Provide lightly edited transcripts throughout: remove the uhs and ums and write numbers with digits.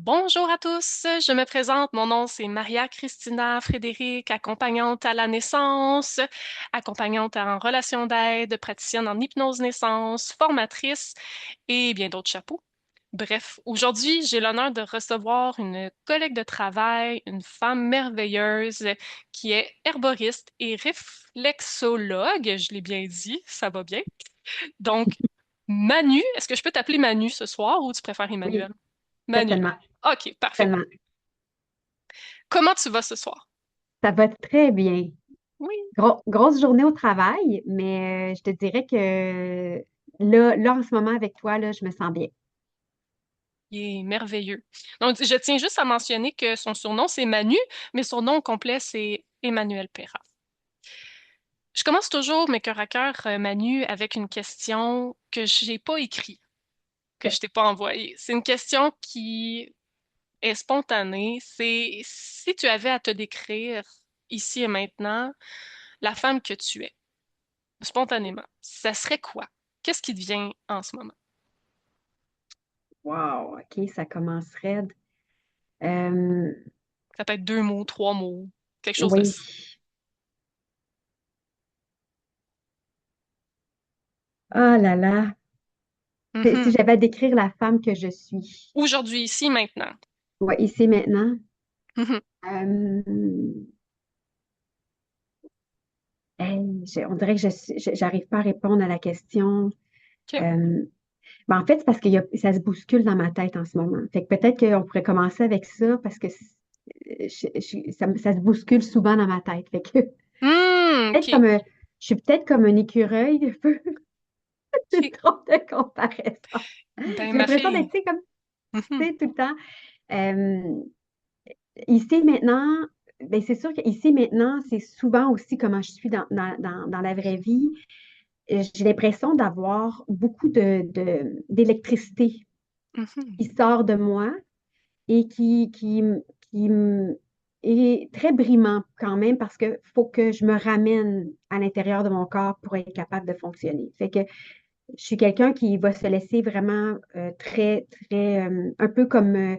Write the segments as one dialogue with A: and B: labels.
A: Bonjour à tous, je me présente, mon nom c'est Maria Christina Frédéric, accompagnante à la naissance, accompagnante en relation d'aide, praticienne en hypnose naissance, formatrice et bien d'autres chapeaux. Bref, aujourd'hui, j'ai l'honneur de recevoir une collègue de travail, une femme merveilleuse qui est herboriste et réflexologue, je l'ai bien dit, ça va bien. Donc, Manu, est-ce que je peux t'appeler Manu ce soir ou tu préfères
B: Oui,
A: Emmanuel? Manu.
B: certainement,
A: OK, parfait.
B: certainement.
A: Comment tu vas ce soir?
B: Ça va très bien.
A: Oui,
B: Grosse journée au travail, mais je te dirais que là, en ce moment, avec toi, là, je me sens bien.
A: il est merveilleux. Donc, je tiens juste à mentionner que son surnom, c'est Manu, mais son nom complet, c'est Emmanuel Perra. Je commence toujours mes cœurs à cœur, Manu, avec une question que j'ai pas écrite, que
B: OK.
A: je t'ai pas envoyée. C'est une question qui est spontanée. C'est si tu avais à te décrire ici et maintenant la femme que tu es, spontanément, ça serait quoi? Qu'est-ce qui te vient en ce moment?
B: Wow, OK, ça commence raide. Euh,
A: Ça peut être deux mots, trois mots, quelque chose de
B: oui.
A: ça.
B: Oh là là. Si
A: Mhm.
B: j'avais à décrire la femme que je suis,
A: Aujourd'hui, ici, maintenant.
B: ouais, ici maintenant,
A: Mhm.
B: euh, hey, on dirait que j'arrive pas à répondre à la question.
A: OK.
B: Euh, Ben, en fait, c'est parce que ça se bouscule dans ma tête en ce moment. Fait que peut-être qu'on pourrait commencer avec ça parce que ça se bouscule souvent dans ma tête. Fait que peut-être
A: OK.
B: je suis peut-être comme un écureuil, un peu. C'est une
A: OK.
B: drôle de comparaison.
A: Ben,
B: J'ai
A: ma
B: l'impression d'être,
A: fille.
B: tu sais, comme, tu
A: Mhm.
B: sais, tout le temps. Euh, Ici maintenant, ben c'est sûr qu'ici maintenant, c'est souvent aussi comment je suis dans la vraie vie. J'ai l'impression d'avoir beaucoup d'électricité
A: Mhm.
B: qui sort de moi et est très brimant quand même parce que faut que je me ramène à l'intérieur de mon corps pour être capable de fonctionner. Fait que je suis quelqu'un qui va se laisser vraiment un peu comme,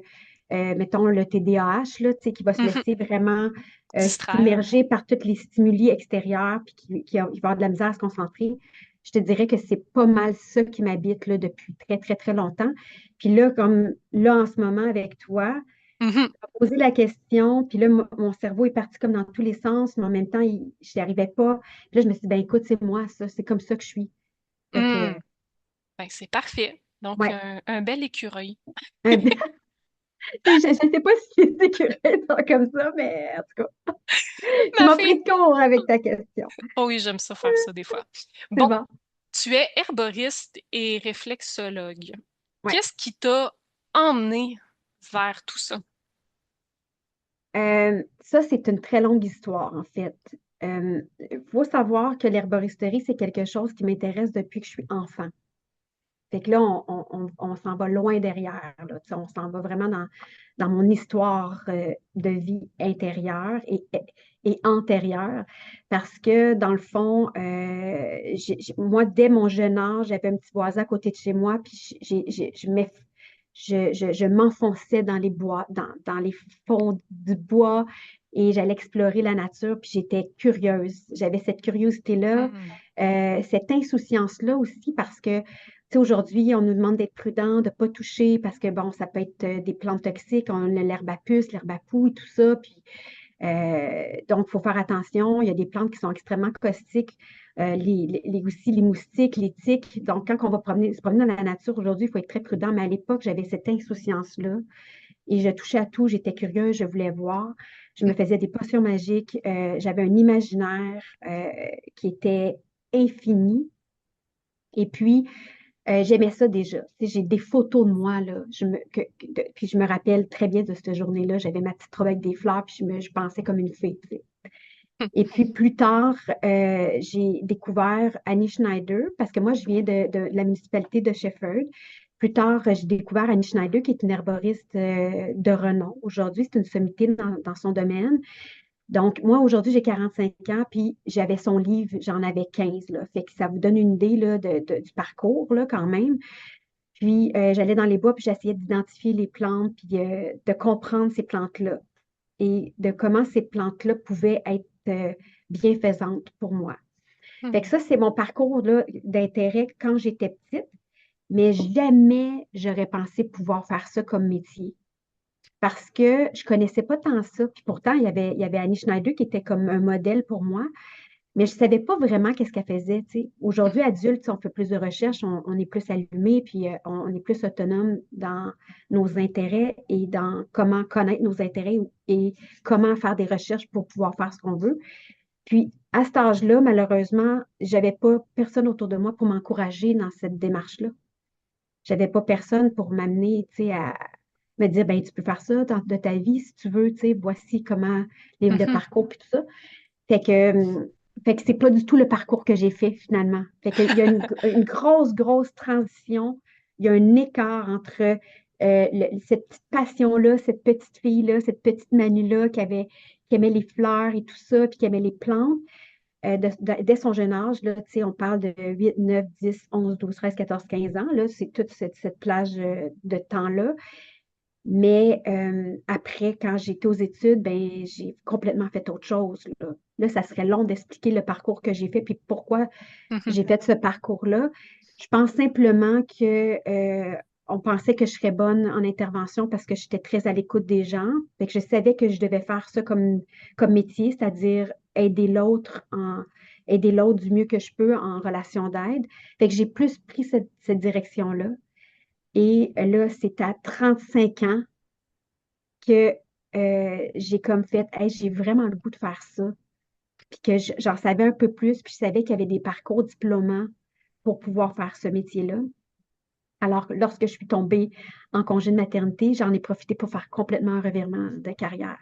B: mettons, le TDAH, là, tu sais, qui va se
A: Mhm.
B: laisser vraiment
A: Distraire.
B: submerger par tous les stimuli extérieurs, puis qui va avoir de la misère à se concentrer. Je te dirais que c'est pas mal ça qui m'habite là, depuis très, très, très longtemps. Puis là, comme là, en ce moment, avec toi,
A: Mhm.
B: poser la question, puis là, mon cerveau est parti comme dans tous les sens, mais en même temps, je n'y arrivais pas. Puis là, je me suis dit, ben écoute, c'est moi, ça, c'est comme ça que je suis. Fait que,
A: Mm. Ben, c'est parfait. Donc,
B: ouais.
A: un bel écureuil.
B: Je ne sais pas si c'est sécurisé comme ça, mais en tout cas, tu
A: Ma
B: m'as
A: fille.
B: pris de court avec ta question.
A: Oh oui, j'aime ça faire ça des fois.
B: C'est
A: Bon,
B: bon.
A: tu es herboriste et réflexologue.
B: Ouais.
A: Qu'est-ce qui t'a emmené vers tout ça?
B: Ça, c'est une très longue histoire, en fait. Il faut savoir que l'herboristerie, c'est quelque chose qui m'intéresse depuis que je suis enfant. Fait que là, on s'en va loin derrière, là. Tu sais, on s'en va vraiment dans mon histoire de vie intérieure et antérieure. Parce que, dans le fond, moi, dès mon jeune âge, j'avais un petit boisé à côté de chez moi, puis je m'enfonçais dans les bois, dans les fonds du bois, et j'allais explorer la nature, puis j'étais curieuse. J'avais cette curiosité-là,
A: Hmm.
B: cette insouciance-là aussi, parce que sais, aujourd'hui, on nous demande d'être prudent, de ne pas toucher parce que, bon, ça peut être des plantes toxiques, on a l'herbe à puce, l'herbe à poux et tout ça. Puis, donc, il faut faire attention. Il y a des plantes qui sont extrêmement caustiques, aussi les moustiques, les tiques. Donc, quand on va se promener dans la nature aujourd'hui, il faut être très prudent. Mais à l'époque, j'avais cette insouciance-là et je touchais à tout. J'étais curieuse, je voulais voir. Je me faisais des potions magiques. J'avais un imaginaire qui était infini. Et puis, j'aimais ça déjà. Tu sais, j'ai des photos de moi, là. Puis je me rappelle très bien de cette journée-là. J'avais ma petite robe avec des fleurs, puis je pensais comme une fille, tu sais. Et puis plus tard, j'ai découvert Annie Schneider, parce que moi, je viens de la municipalité de Shefford. Plus tard, j'ai découvert Annie Schneider, qui est une herboriste de renom. Aujourd'hui, c'est une sommité dans son domaine. Donc, moi, aujourd'hui, j'ai 45 ans, puis j'avais son livre, j'en avais 15 là. Fait que ça vous donne une idée là, du parcours, là, quand même. Puis j'allais dans les bois, puis j'essayais d'identifier les plantes, puis de comprendre ces plantes-là et de comment ces plantes-là pouvaient être bienfaisantes pour moi. Fait que
A: Mhm.
B: ça, c'est mon parcours là, d'intérêt quand j'étais petite, mais jamais j'aurais pensé pouvoir faire ça comme métier parce que je connaissais pas tant ça. Puis pourtant, il y avait Annie Schneider qui était comme un modèle pour moi, mais je savais pas vraiment qu'est-ce qu'elle faisait, tu sais. Aujourd'hui, adulte, on fait plus de recherches, on est plus allumé, puis on est plus autonome dans nos intérêts et dans comment connaître nos intérêts et comment faire des recherches pour pouvoir faire ce qu'on veut. Puis, à cet âge-là, malheureusement, j'avais pas personne autour de moi pour m'encourager dans cette démarche-là. J'avais pas personne pour m'amener, tu sais, à me dire, ben, tu peux faire ça de ta vie si tu veux, tu sais, voici comment le
A: Mhm.
B: parcours puis tout ça. Fait que, fait que c'est pas du tout le parcours que j'ai fait finalement. Fait qu'il y a une grosse, grosse transition. Il y a un écart entre cette petite passion-là, cette petite fille-là, cette petite Manu-là qui aimait les fleurs et tout ça, puis qui aimait les plantes. Dès son jeune âge, là, tu sais, on parle de 8, 9, 10, 11, 12, 13, 14, 15 ans. Là, c'est toute cette plage de temps-là. Mais après, quand j'étais aux études, ben, j'ai complètement fait autre chose. Là, ça serait long d'expliquer le parcours que j'ai fait puis pourquoi
A: Mhm.
B: j'ai fait ce parcours-là. Je pense simplement que on pensait que je serais bonne en intervention parce que j'étais très à l'écoute des gens. Fait que je savais que je devais faire ça comme métier, c'est-à-dire aider l'autre du mieux que je peux en relation d'aide. Fait que j'ai plus pris cette direction-là. Et là, c'est à 35 ans que j'ai comme fait, hey, j'ai vraiment le goût de faire ça. Puis que j'en savais un peu plus, puis je savais qu'il y avait des parcours diplômants pour pouvoir faire ce métier-là. Alors, lorsque je suis tombée en congé de maternité, j'en ai profité pour faire complètement un revirement de carrière.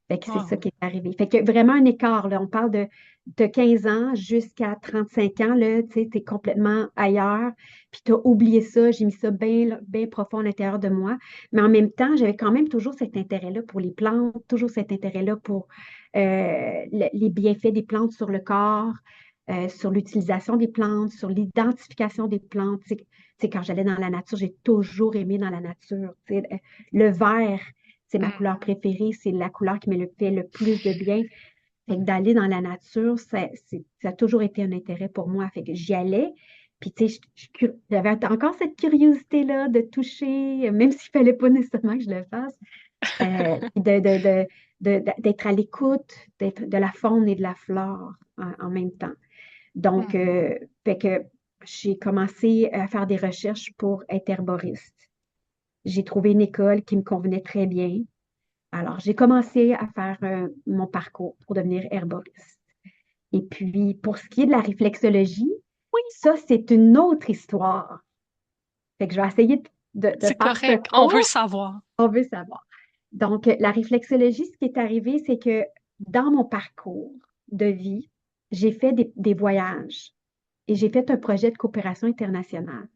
B: Fait que c'est ça
A: Wow.
B: qui est arrivé. Fait que vraiment un écart, là. On parle de 15 ans jusqu'à 35 ans, là, tu sais, t'es complètement ailleurs, puis t'as oublié ça, j'ai mis ça bien, bien profond à l'intérieur de moi. Mais en même temps, j'avais quand même toujours cet intérêt-là pour les plantes, toujours cet intérêt-là pour les bienfaits des plantes sur le corps, sur l'utilisation des plantes, sur l'identification des plantes. Tu sais, quand j'allais dans la nature, j'ai toujours aimé dans la nature. Tu sais, le vert, c'est ma
A: Mhm.
B: couleur préférée, c'est la couleur qui me fait le plus de bien. Fait que d'aller dans la nature, ça a toujours été un intérêt pour moi. Fait que j'y allais. Puis, tu sais, j'avais encore cette curiosité-là de toucher, même s'il ne fallait pas nécessairement que je le fasse, puis d'être à l'écoute de la faune et de la flore en même temps. Donc,
A: Mhm.
B: fait que j'ai commencé à faire des recherches pour être herboriste. J'ai trouvé une école qui me convenait très bien. Alors, j'ai commencé à faire mon parcours pour devenir herboriste. Et puis, pour ce qui est de la réflexologie,
A: Oui,
B: ça, c'est une autre histoire. Fait que je vais essayer de
A: c'est
B: faire ce
A: correct. On veut
B: court.
A: savoir.
B: On veut savoir. Donc, la réflexologie, ce qui est arrivé, c'est que dans mon parcours de vie, j'ai fait des voyages et j'ai fait un projet de coopération internationale.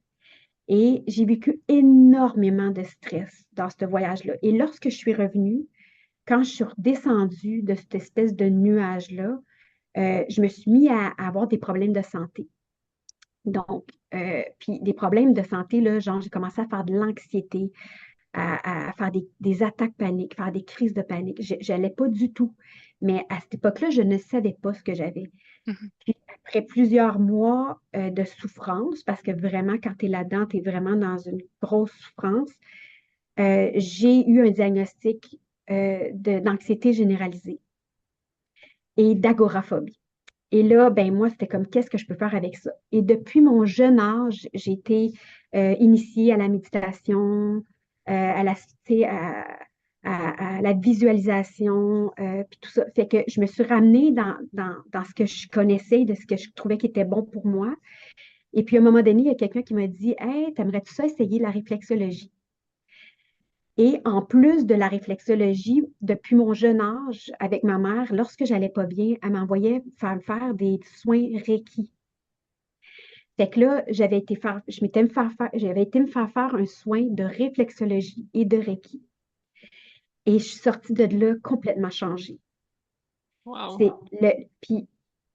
B: Et j'ai vécu énormément de stress dans ce voyage-là. Et lorsque je suis revenue, quand je suis redescendue de cette espèce de nuage-là, je me suis mis à avoir des problèmes de santé. Donc, puis des problèmes de santé, là, genre, j'ai commencé à faire de l'anxiété, à faire des attaques paniques, faire des crises de panique. Je n'allais pas du tout. Mais à cette époque-là, je ne savais pas ce que j'avais.
A: Mhm.
B: Puis après plusieurs mois de souffrance, parce que vraiment, quand tu es là-dedans, tu es vraiment dans une grosse souffrance, j'ai eu un diagnostic d'anxiété généralisée et d'agoraphobie. Et là, ben moi, c'était comme, qu'est-ce que je peux faire avec ça? Et depuis mon jeune âge, j'ai été initiée à la méditation, à la, tu sais, à la visualisation, puis tout ça. Fait que je me suis ramenée dans ce que je connaissais, de ce que je trouvais qui était bon pour moi. Et puis, à un moment donné, il y a quelqu'un qui m'a dit, hey, t'aimerais-tu ça essayer la réflexologie? Et en plus de la réflexologie, depuis mon jeune âge, avec ma mère, lorsque j'allais pas bien, elle m'envoyait faire des soins Reiki. Fait que là, j'avais été me faire faire un soin de réflexologie et de Reiki. Et je suis sortie de là complètement changée.
A: Wow.
B: C'est puis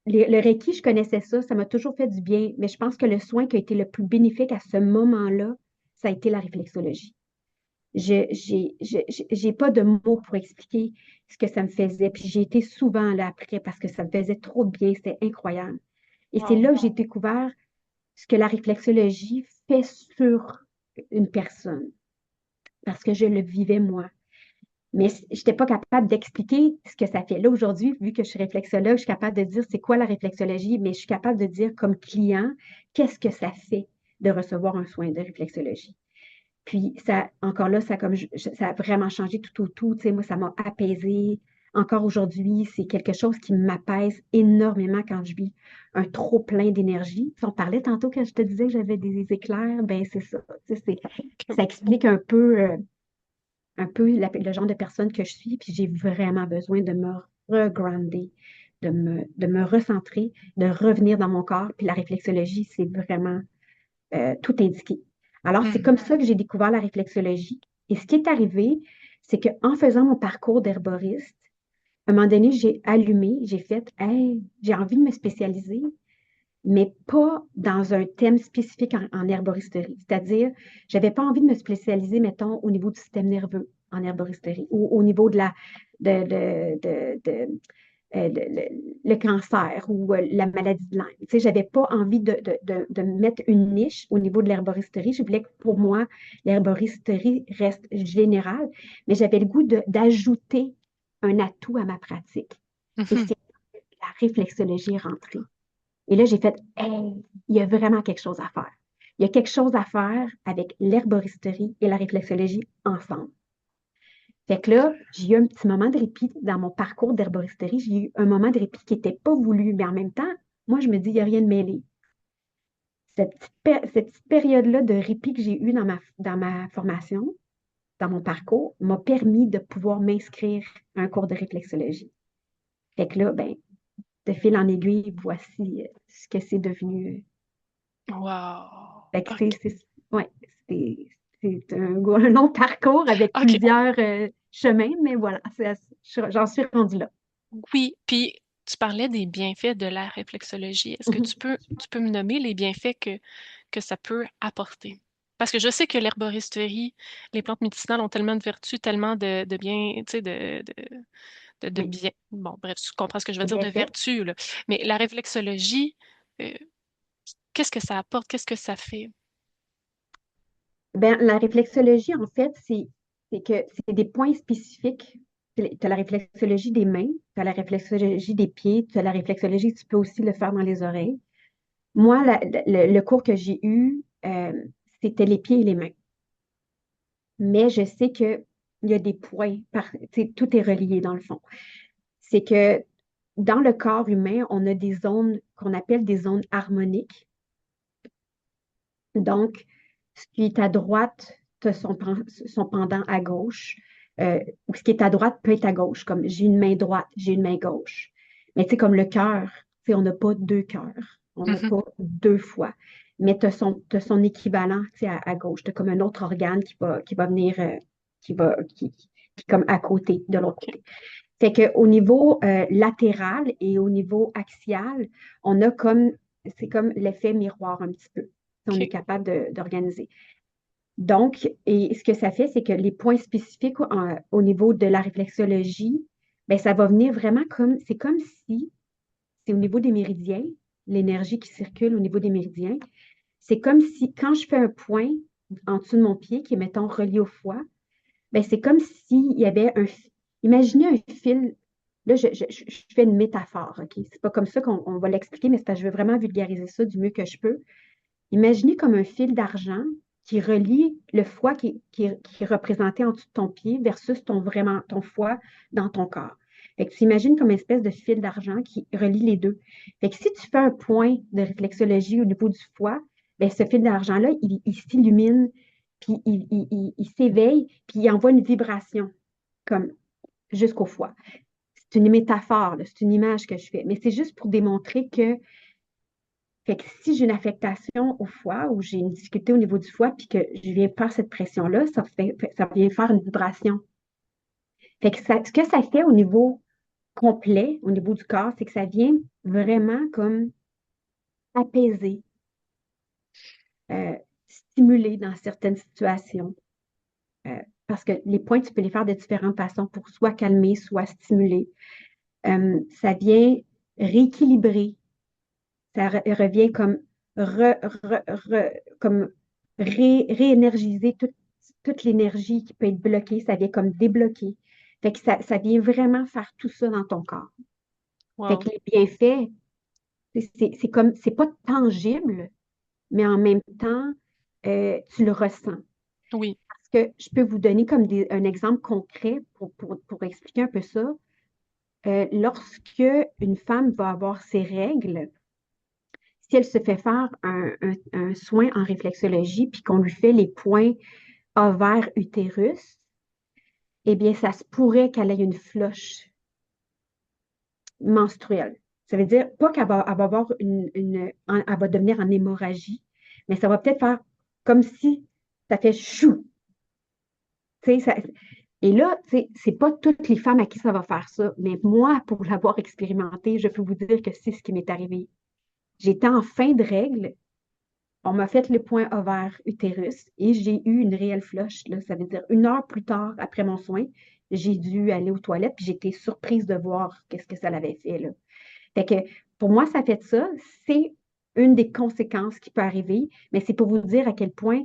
B: le Reiki, je connaissais ça, ça m'a toujours fait du bien, mais je pense que le soin qui a été le plus bénéfique à ce moment-là, ça a été la réflexologie. J'ai pas de mots pour expliquer ce que ça me faisait. Puis j'ai été souvent là après parce que ça me faisait trop de bien. C'était incroyable. Et c'est
A: Wow.
B: là que j'ai découvert ce que la réflexologie fait sur une personne parce que je le vivais moi. Mais je n'étais pas capable d'expliquer ce que ça fait. Là, aujourd'hui, vu que je suis réflexologue, je suis capable de dire c'est quoi la réflexologie, mais je suis capable de dire comme client, qu'est-ce que ça fait de recevoir un soin de réflexologie. Puis ça, encore là, ça, ça a vraiment changé tout au tout. Tu sais, moi, ça m'a apaisé. Encore aujourd'hui, c'est quelque chose qui m'apaise énormément quand je vis un trop plein d'énergie. Tu sais, on parlait tantôt quand je te disais que j'avais des éclairs, ben c'est ça. Tu sais, ça explique un peu le genre de personne que je suis, puis j'ai vraiment besoin de me regrounder, de me recentrer, de revenir dans mon corps. Puis la réflexologie, c'est vraiment tout indiqué. Alors, c'est
A: Mhm.
B: comme ça que j'ai découvert la réflexologie. Et ce qui est arrivé, c'est qu'en faisant mon parcours d'herboriste, à un moment donné, j'ai allumé, j'ai fait, hey, j'ai envie de me spécialiser, mais pas dans un thème spécifique en herboristerie. C'est-à-dire, j'avais pas envie de me spécialiser, mettons, au niveau du système nerveux en herboristerie ou au niveau de la, de, le cancer ou la maladie de Lyme. Tu sais, j'avais pas envie de mettre une niche au niveau de l'herboristerie. Je voulais que pour moi, l'herboristerie reste générale, mais j'avais le goût d'ajouter un atout à ma pratique. Et
A: Mhm.
B: c'est la réflexologie est rentrée. Et là, j'ai fait, hey, il y a vraiment quelque chose à faire. Il y a quelque chose à faire avec l'herboristerie et la réflexologie ensemble. Fait que là, j'ai eu un petit moment de répit dans mon parcours d'herboristerie. J'ai eu un moment de répit qui n'était pas voulu, mais en même temps, moi, je me dis, il n'y a rien de mêlé. Cette petite période-là de répit que j'ai eue dans ma formation, dans mon parcours, m'a permis de pouvoir m'inscrire à un cours de réflexologie. Fait que là, ben, de fil en aiguille, voici ce que c'est devenu.
A: Wow.
B: Fait que
A: OK.
B: ouais, c'est, c'est un long parcours avec
A: OK.
B: plusieurs chemins, mais voilà, j'en suis rendue là.
A: Oui, puis tu parlais des bienfaits de la réflexologie. Est-ce que tu peux me nommer les bienfaits que ça peut apporter? Parce que je sais que l'herboristerie, les plantes médicinales ont tellement de vertus, tellement de bien, tu sais, de
B: Oui,
A: bien. Bon, bref, tu comprends ce que je veux
B: c'est
A: dire
B: bien
A: de
B: fait.
A: vertus, là. Mais la réflexologie, euh, qu'est-ce que ça apporte? Qu'est-ce que ça fait?
B: Ben, la réflexologie, en fait, c'est que c'est des points spécifiques. Tu as la réflexologie des mains, tu as la réflexologie des pieds, tu as la réflexologie, tu peux aussi le faire dans les oreilles. Moi, le cours que j'ai eu, c'était les pieds et les mains. Mais je sais qu'il y a des points, tu sais, tout est relié dans le fond. C'est que dans le corps humain, on a des zones qu'on appelle des zones harmoniques. Donc, ce qui est à droite, tu as son pendant à gauche. Ou ce qui est à droite peut être à gauche, comme j'ai une main droite, j'ai une main gauche. Mais tu sais, comme le cœur, tu sais, on n'a pas deux cœurs, on n'a
A: Mhm,
B: pas deux fois. Mais t'as son équivalent, tu sais, à gauche. Tu as comme un autre organe qui va venir, qui est comme à côté, de l'autre
A: OK.
B: côté. Fait qu'au niveau latéral et au niveau axial, on a comme, c'est comme l'effet miroir un petit peu. Si on est
A: OK.
B: capable d'organiser. Donc, et ce que ça fait, c'est que les points spécifiques au niveau de la réflexologie, ben, ça va venir vraiment c'est comme si, c'est au niveau des méridiens, l'énergie qui circule au niveau des méridiens. C'est comme si, quand je fais un point en dessous de mon pied, qui est, mettons, relié au foie, ben, c'est comme s'il y avait imaginez un fil. Là, je fais une métaphore, OK? C'est pas comme ça qu'on va l'expliquer, mais c'est parce que je veux vraiment vulgariser ça du mieux que je peux. Imaginez comme un fil d'argent qui relie le foie qui est représenté en dessous de ton pied versus ton foie dans ton corps. Fait que tu imagines comme une espèce de fil d'argent qui relie les deux. Fait que si tu fais un point de réflexologie au niveau du foie, ben ce fil d'argent-là, il s'illumine, puis il s'éveille, puis il envoie une vibration comme jusqu'au foie. C'est une métaphore, là, c'est une image que je fais, mais c'est juste pour démontrer que fait que si j'ai une affectation au foie ou j'ai une difficulté au niveau du foie, puis que je viens faire cette pression-là, ça vient faire une vibration. Fait que ce que ça fait au niveau complet, au niveau du corps, c'est que ça vient vraiment comme apaiser. stimuler dans certaines situations. Euh, Parce que les points, tu peux les faire de différentes façons pour soit calmer, soit stimuler. Ça vient rééquilibrer. Revient comme, comme réénergiser toute l'énergie qui peut être bloquée. Ça vient comme débloquer. Fait que ça vient vraiment faire tout ça dans ton corps. Fait
A: Wow.
B: que les bienfaits, c'est comme, c'est pas tangible, mais en même temps, tu le ressens.
A: Oui.
B: Parce que je peux vous donner comme un exemple concret pour expliquer un peu ça. Lorsque une femme va avoir ses règles, si elle se fait faire un soin en réflexologie, puis qu'on lui fait les points ovaire-utérus, eh bien, ça se pourrait qu'elle ait une floche menstruelle. Ça veut dire pas elle va avoir elle va devenir en hémorragie, mais ça va peut-être faire comme si ça fait chou. Tu sais, et là, tu sais, c'est pas toutes les femmes à qui ça va faire ça, mais moi, pour l'avoir expérimenté, je peux vous dire que c'est ce qui m'est arrivé. J'étais en fin de règle, on m'a fait le point ovaire-utérus et j'ai eu une réelle flush, là. Ça veut dire 1 heure plus tard, après mon soin, j'ai dû aller aux toilettes, puis j'étais surprise de voir qu'est-ce que ça l'avait fait, là. Fait que pour moi, ça fait ça. C'est une des conséquences qui peut arriver, mais c'est pour vous dire à quel point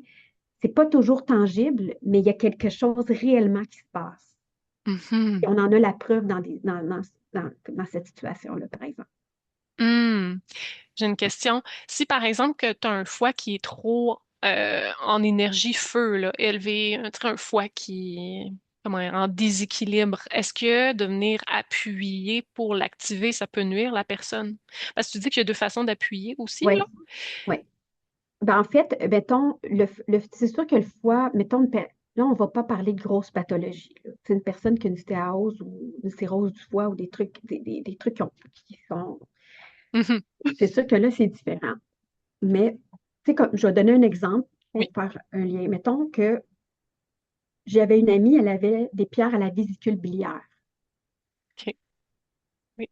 B: c'est pas toujours tangible, mais il y a quelque chose réellement qui se passe. Et
A: Mhm.
B: on en a la preuve dans cette situation-là, par exemple.
A: Hmm. J'ai une question. Si par exemple que tu as un foie qui est trop en énergie feu, là, élevé, un foie qui est comment, en déséquilibre, est-ce que de venir appuyer pour l'activer, ça peut nuire la personne? Parce que tu dis qu'il y a deux façons d'appuyer aussi,
B: Oui,
A: là?
B: oui. Ben, en fait, mettons, c'est sûr que le foie, mettons, là, on ne va pas parler de grosses pathologies, là. C'est une personne qui a une stéose ou une cirrhose du foie ou des trucs, des trucs qui sont.
A: Mhm.
B: C'est sûr que là, c'est différent. Mais, tu sais, comme, je vais donner un exemple
A: Oui.
B: pour faire un lien. Mettons que j'avais une amie, elle avait des pierres à la vésicule biliaire.
A: OK. Oui.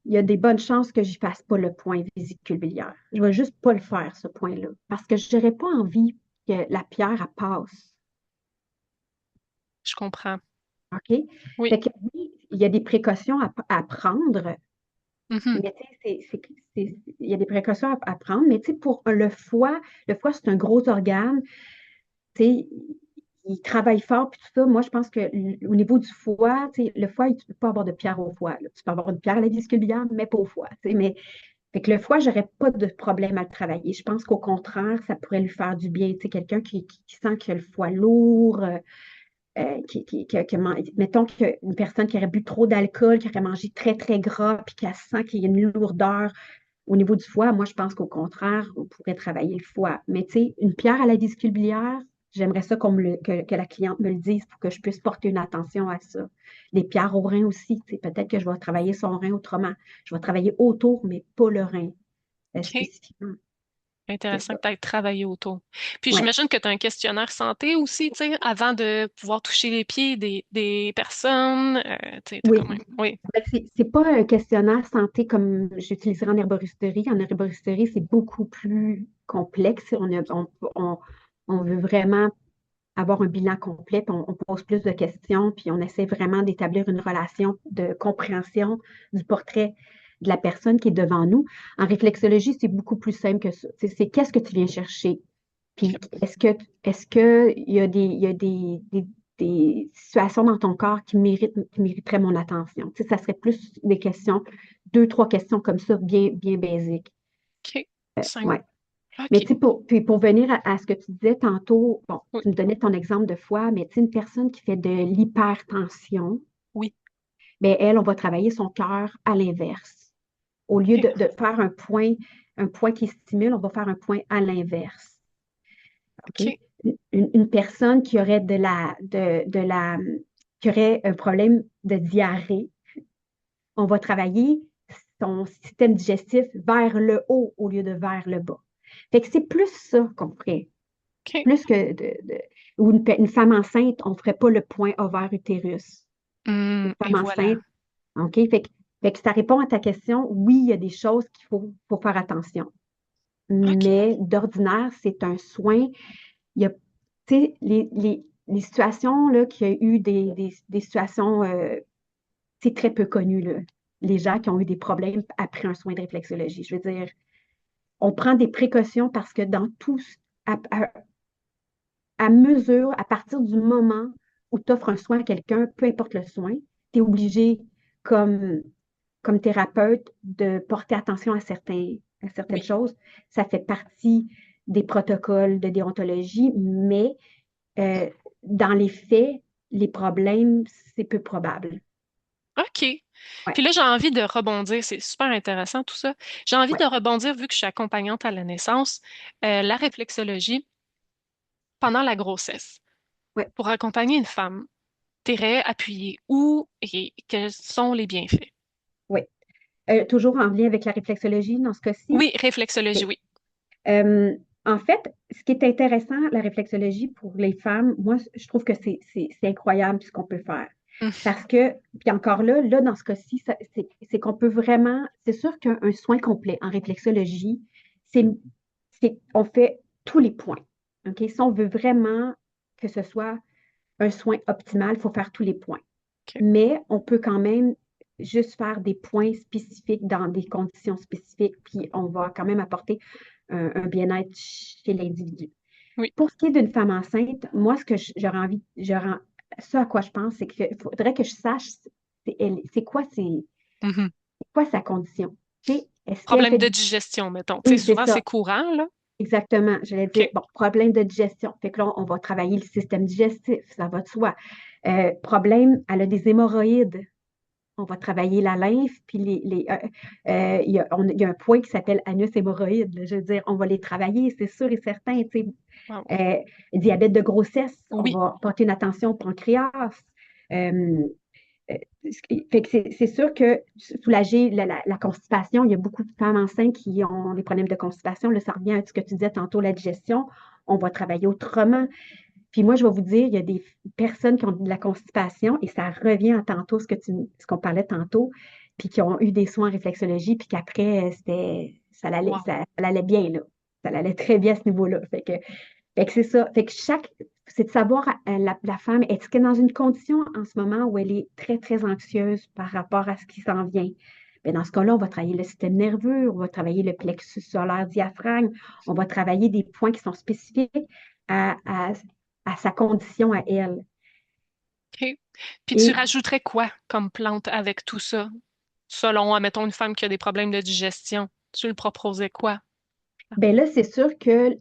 B: Il y a des bonnes chances que je fasse pas le point vésicule biliaire. Je vais juste pas le faire, ce point-là, parce que je n'aurais pas envie que la pierre, elle passe.
A: Je comprends.
B: OK?
A: Oui.
B: Fait que oui, il y a des précautions à prendre,
A: Mhm.
B: mais tu sais, il y a des précautions à prendre, mais tu sais, pour le foie, c'est un gros organe, tu sais, il travaille fort, puis tout ça. Moi, je pense que au niveau du foie, tu sais, le foie, tu ne peux pas avoir de pierre au foie, là. Tu peux avoir une pierre à la vésicule biliaire, mais pas au foie, tu sais, mais fait que le foie, j'aurais pas de problème à le travailler. Je pense qu'au contraire, ça pourrait lui faire du bien. Tu sais, quelqu'un qui sent qu'il a le foie lourd, mettons qu'une personne qui aurait bu trop d'alcool, qui aurait mangé très, très gras, puis qu'elle sent qu'il y a une lourdeur au niveau du foie, moi, je pense qu'au contraire, on pourrait travailler le foie. Mais tu sais, une pierre à la vésicule biliaire, j'aimerais ça que la cliente me le dise pour que je puisse porter une attention à ça. Les pierres au rein aussi, tu sais, peut-être que je vais travailler son rein autrement. Je vais travailler autour, mais pas le rein
A: OK.
B: spécifiquement. C'est
A: Intéressant
B: ça.
A: que tu aies travaillé autour. Puis
B: Ouais.
A: j'imagine que tu as un questionnaire santé aussi, tu sais, avant de pouvoir toucher les pieds des personnes. Tu sais, t'as
B: Oui.
A: quand même. Oui.
B: Ben, c'est pas un questionnaire santé comme j'utiliserais en herboristerie. En herboristerie, c'est beaucoup plus complexe. On veut vraiment avoir un bilan complet, puis on pose plus de questions, puis on essaie vraiment d'établir une relation de compréhension du portrait de la personne qui est devant nous. En réflexologie, c'est beaucoup plus simple que ça. C'est qu'est-ce que tu viens chercher? Puis est-ce que il y a des situations dans ton corps qui mériteraient mon attention? Tu sais, ça serait plus des questions, 2, 3 questions comme ça, bien basiques.
A: OK. Cinq.
B: Ouais. Mais
A: OK.
B: tu sais, pour venir à ce que tu disais tantôt, bon,
A: Oui.
B: tu me donnais ton exemple de foie, mais tu sais, une personne qui fait de l'hypertension,
A: Oui.
B: ben elle, on va travailler son cœur à l'inverse. Au lieu
A: OK.
B: de faire un point qui stimule, on va faire un point à l'inverse. OK?
A: OK.
B: Une personne qui aurait qui aurait un problème de diarrhée, on va travailler son système digestif vers le haut au lieu de vers le bas. Fait que c'est plus ça qu'on ferait.
A: OK.
B: Plus que ou une femme enceinte, on ne ferait pas le point ovaire-utérus. Une
A: Et
B: femme
A: voilà.
B: enceinte, OK? Fait que ça répond à ta question. Oui, il y a des choses faut faire attention.
A: OK.
B: mais d'ordinaire, c'est un soin. Il y a, tu sais, les situations, là, qu'il y a eu des situations, c'est très peu connu, là. Les gens qui ont eu des problèmes après un soin de réflexologie. Je veux dire, on prend des précautions parce que dans tout, à, à- à mesure, à partir du moment où tu offres un soin à quelqu'un, peu importe le soin, tu es obligé, comme, comme thérapeute, de porter attention à certaines
A: Oui.
B: choses. Ça fait partie des protocoles de déontologie, mais euh, dans les faits, les problèmes, c'est peu probable.
A: OK.
B: Ouais,
A: Puis là, j'ai envie de rebondir. C'est super intéressant tout ça. J'ai envie
B: ouais,
A: de rebondir, vu que je suis accompagnante à la naissance, la réflexologie pendant la grossesse.
B: ouais,
A: Pour accompagner une femme, t'es appuyé où et quels sont les bienfaits?
B: ouais. Toujours en lien avec la réflexologie dans ce cas-ci.
A: Oui, réflexologie,
B: Ok.
A: oui.
B: Euh, En fait, ce qui est intéressant, la réflexologie pour les femmes, moi, je trouve que c'est incroyable ce qu'on peut faire.
A: Hum,
B: Parce que, puis encore là, dans ce cas-ci, c'est qu'on peut vraiment, c'est sûr qu'un soin complet en réflexologie, c'est, on fait tous les points. OK? Si on veut vraiment que ce soit un soin optimal, il faut faire tous les points.
A: OK.
B: Mais on peut quand même juste faire des points spécifiques dans des conditions spécifiques, puis on va quand même apporter un bien-être chez l'individu.
A: Oui.
B: Pour ce qui est d'une femme enceinte, moi, ce que j'aurais envie, ce à quoi je pense, c'est qu'il faudrait que je sache
A: Mhm.
B: c'est quoi sa condition. Tu sais, est-ce qu'elle
A: Problème
B: fait
A: de
B: du...
A: digestion, mettons. Tu sais,
B: Oui, c'est
A: souvent, c'est
B: ça,
A: courant, là.
B: exactement. J'allais dire,
A: OK.
B: bon, problème de digestion. Fait que là, on va travailler le système digestif, ça va de soi. Problème, elle a des hémorroïdes. On va travailler la lymphe, puis il y a un point qui s'appelle anus hémorroïde, là. Je veux dire, on va les travailler, c'est sûr et certain. Tu sais.
A: Wow.
B: Euh, Diabète de grossesse, on
A: Oui.
B: va porter une attention au pancréas. Euh, euh, Fait que c'est sûr que soulager la constipation, il y a beaucoup de femmes enceintes qui ont des problèmes de constipation. Là, ça revient à ce que tu disais tantôt, la digestion. On va travailler autrement. Puis moi, je vais vous dire, il y a des personnes qui ont de la constipation et ça revient à tantôt ce qu'on parlait tantôt, puis qui ont eu des soins en réflexologie, puis qu'après,
A: Wow.
B: ça allait bien, là. Ça allait très bien à ce niveau-là. Fait que c'est ça. Fait que c'est de savoir, la femme, est-ce qu'elle est dans une condition en ce moment où elle est très, très anxieuse par rapport à ce qui s'en vient? Bien, dans ce cas-là, on va travailler le système nerveux, on va travailler le plexus solaire diaphragme, on va travailler des points qui sont spécifiques à, à- à sa condition à elle.
A: OK. Puis tu
B: Et
A: rajouterais quoi comme plante avec tout ça? Selon, admettons, une femme qui a des problèmes de digestion, tu le proposais quoi?
B: bien là, c'est sûr que